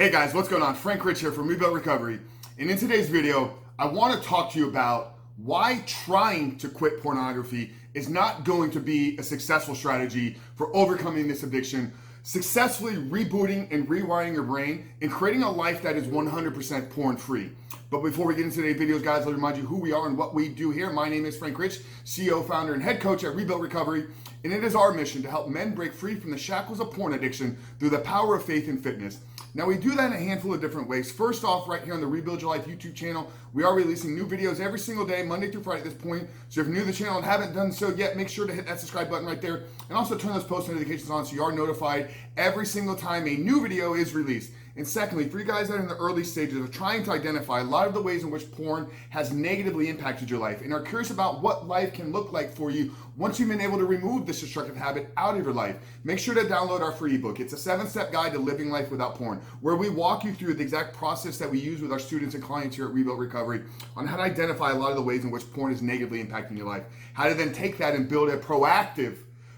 Hey guys, what's going on? Frank Rich here from Reboot Recovery. And in today's video, I want to talk to you about why trying to quit pornography is not going to be a successful strategy for overcoming this addiction, successfully rebooting and rewiring your brain, and creating a life that is 100% porn free. But before we get into today's videos, guys, let me remind you who we are and what we do here. My name is Frank Rich, CEO, founder, and head coach at Reboot Recovery. And it is our mission to help men break free from the shackles of porn addiction through the power of faith and fitness. Now, we do that in a handful of different ways. First off, right here on the Rebuild Your Life YouTube channel, we are releasing new videos every single day, Monday through Friday at this point. So if you're new to the channel and haven't done so yet, make sure to hit that subscribe button right there. And also turn those post notifications on so you are notified every single time a new video is released. And secondly, for you guys that are in the early stages of trying to identify a lot of the ways in which porn has negatively impacted your life and are curious about what life can look like for you once you've been able to remove this destructive habit out of your life, make sure to download our free ebook. It's a 7-step guide to living life without porn, where we walk you through the exact process that we use with our students and clients here at Rebuild Recovery on how to identify a lot of the ways in which porn is negatively impacting your life, how to then take that and build a proactive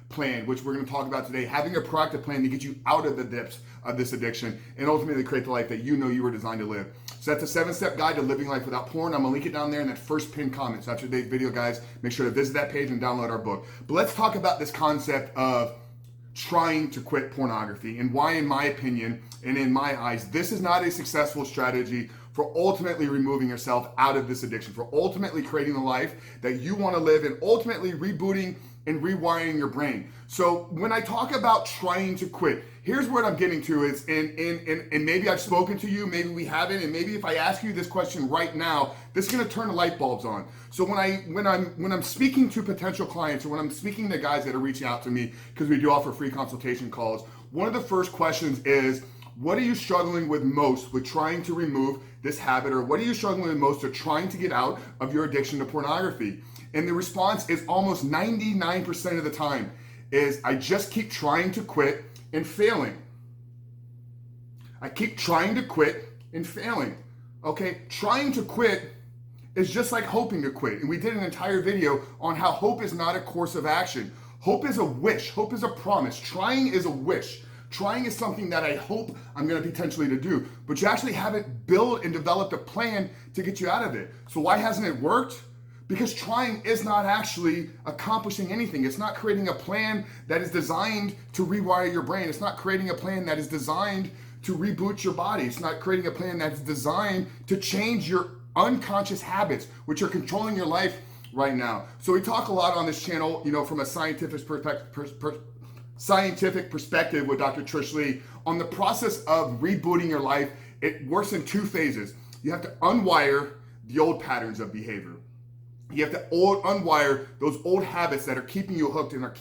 plan, which we're going to talk about today, having a proactive plan to get you out of the depths of this addiction and ultimately create the life that you know you were designed to live. So that's a 7-step guide to living life without porn. I'm going to link it down there in that first pinned comment. So after today's video, guys, make sure to visit that page and download our book. But let's talk about this concept of trying to quit pornography and why, in my opinion and in my eyes, this is not a successful strategy for ultimately removing yourself out of this addiction, for ultimately creating the life that you want to live and ultimately rebooting and rewiring your brain. So when I talk about trying to quit, here's what I'm getting to is, and maybe I've spoken to you, maybe we haven't, and maybe if I ask you this question right now, this is gonna turn the light bulbs on. So when I'm speaking to potential clients or when I'm speaking to guys that are reaching out to me, because we do offer free consultation calls, one of the first questions is, what are you struggling with most with trying to remove this habit, or what are you struggling with most with trying to get out of your addiction to pornography? And the response is almost 99% of the time is, I just keep trying to quit and failing. I keep trying to quit and failing. Okay, trying to quit is just like hoping to quit. And we did an entire video on how hope is not a course of action. Hope is a wish. Hope is a promise. Trying is a wish. Trying is something that I hope I'm going to potentially to do, but you actually haven't built and developed a plan to get you out of it. So why hasn't it worked? Because trying is not actually accomplishing anything. It's not creating a plan that is designed to rewire your brain. It's not creating a plan that is designed to reboot your body. It's not creating a plan that's designed to change your unconscious habits, which are controlling your life right now. So we talk a lot on this channel, from a scientific perspective with Dr. Trish Lee on the process of rebooting your life. It works in 2 phases. You have to unwire the old patterns of behavior. You have to unwire those old habits that are keeping you hooked and are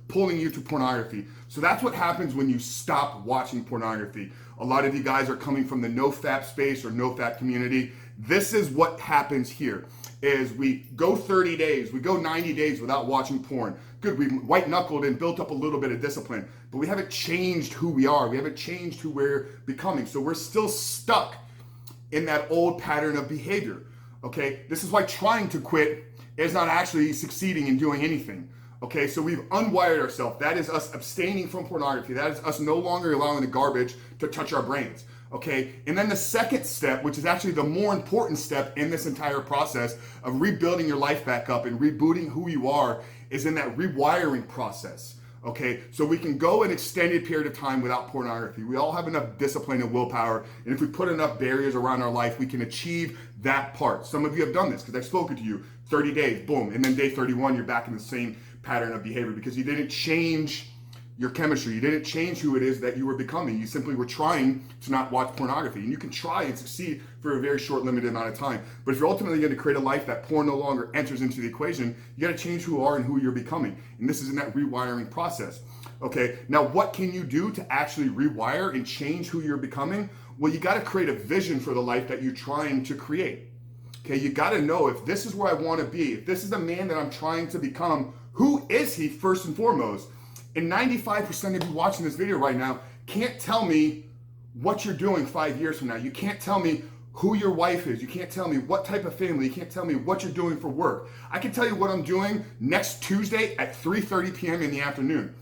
pulling you to pornography. So that's what happens when you stop watching pornography. A lot of you guys are coming from the nofap space or nofap community. This is what happens here is we go 30 days, we go 90 days without watching porn. Good, we've white knuckled and built up a little bit of discipline, but we haven't changed who we are. We haven't changed who we're becoming. So we're still stuck in that old pattern of behavior. Okay, this is why trying to quit is not actually succeeding in doing anything. Okay, so we've unwired ourselves. That is us abstaining from pornography. That is us no longer allowing the garbage to touch our brains. Okay, and then the second step, which is actually the more important step in this entire process of rebuilding your life back up and rebooting who you are, is in that rewiring process. Okay, so we can go an extended period of time without pornography. We all have enough discipline and willpower, and if we put enough barriers around our life, we can achieve that part. Some of you have done this because I've spoken to you. 30 days, boom, and then day 31, you're back in the same pattern of behavior because you didn't change your chemistry. You didn't change who it is that you were becoming. You simply were trying to not watch pornography. And you can try and succeed for a very short, limited amount of time. But if you're ultimately going to create a life that porn no longer enters into the equation, you got to change who you are and who you're becoming. And this is in that rewiring process. Okay, now what can you do to actually rewire and change who you're becoming? Well, you got to create a vision for the life that you're trying to create. Okay, you got to know, if this is where I want to be, if this is the man that I'm trying to become, who is he first and foremost? And 95% of you watching this video right now can't tell me what you're doing 5 years from now. You can't tell me who your wife is. You can't tell me what type of family. You can't tell me what you're doing for work. I can tell you what I'm doing next Tuesday at 3:30 p.m. in the afternoon.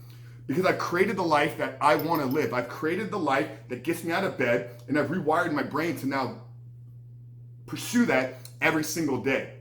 because I've created the life that I want to live. I've created the life that gets me out of bed, and I've rewired my brain to now pursue that every single day.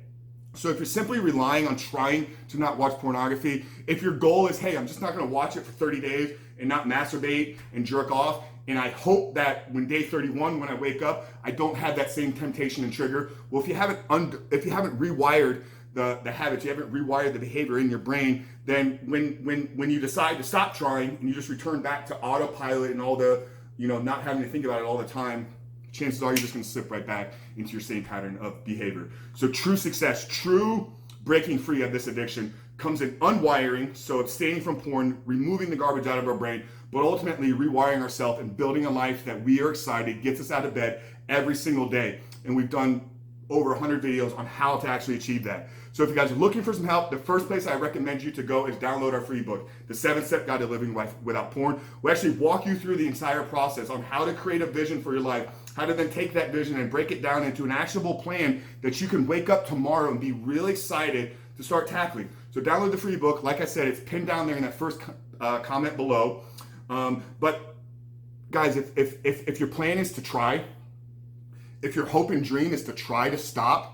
So if you're simply relying on trying to not watch pornography, if your goal is, hey, I'm just not going to watch it for 30 days and not masturbate and jerk off, and I hope that when day 31, when I wake up, I don't have that same temptation and trigger. Well, if you haven't rewired the habits, you haven't rewired the behavior in your brain, then when you decide to stop trying and you just return back to autopilot and all the, not having to think about it all the time, chances are you're just going to slip right back into your same pattern of behavior. So true success, true breaking free of this addiction comes in unwiring, so abstaining from porn, removing the garbage out of our brain, but ultimately rewiring ourselves and building a life that we are excited, gets us out of bed every single day. And we've done over 100 videos on how to actually achieve that. So if you guys are looking for some help, the first place I recommend you to go is download our free book, The 7-Step Guide to Living Life Without Porn. We actually walk you through the entire process on how to create a vision for your life, how to then take that vision and break it down into an actionable plan that you can wake up tomorrow and be really excited to start tackling. So download the free book. Like I said, it's pinned down there in that first comment below. But guys, if your plan is to try, if your hope and dream is to try to stop,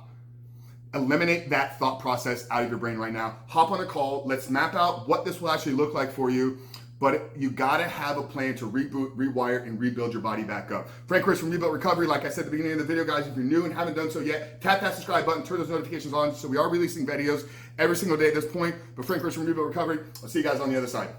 eliminate that thought process out of your brain right now. Hop on a call. Let's map out what this will actually look like for you. But you gotta have a plan to reboot, rewire, and rebuild your body back up. Frank Chris from Reboot Recovery. Like I said at the beginning of the video, guys, if you're new and haven't done so yet, tap that subscribe button, turn those notifications on. So we are releasing videos every single day at this point. But Frank Chris from Reboot Recovery, I'll see you guys on the other side.